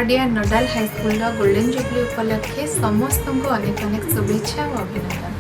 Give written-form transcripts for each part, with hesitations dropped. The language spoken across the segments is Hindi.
केवाड़िया नोडाल हाईस्कल गोल्डन जुबली उपलक्षे समस्त को अनेक अनेक शुभेच्छा और अभिनंदन।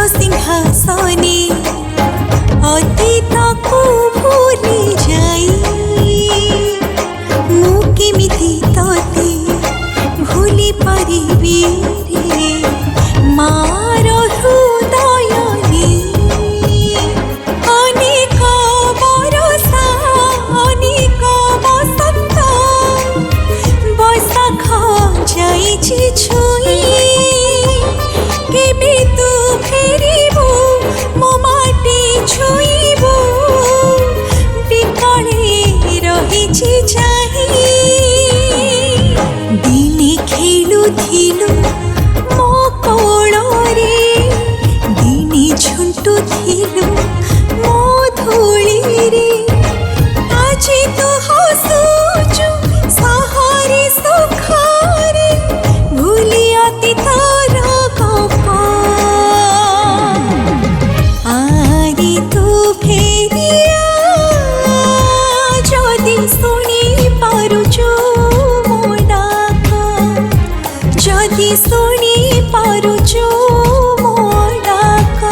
सिंहासने अतीत को भूली जाई मु केमिति तते भूली परिबी रे मार हृदय अनेक बरसा अनेक बसंत बैसाख जाइछि छुई केबे तू फेरिबू मो माटी छुईबू बिकले रहिछि चाही दिने खेलुथिलु मो कोଳରେ दिने झुंटुथिलु मो धूलिरे आजि तू हसुचु सहारे सुखारे भूली अतीतर गप आरे तू फेरिया जदि शुणी पारुछु मो डाक जदि शुणी पारुछु मो डाक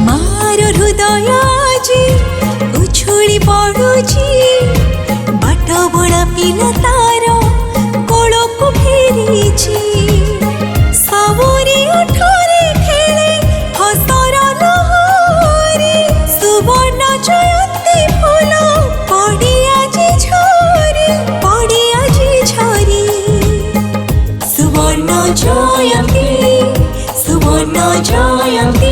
मार हृदय जी उछुली पड़ुची बाट बड़ा पिला तार कोल को फेरीची सबरी उठरे खेले हसर लहरी सुवर्ण जयंती फूल पड़ी आजी झरी पड़ी आजी झरी सुवर्ण जयंती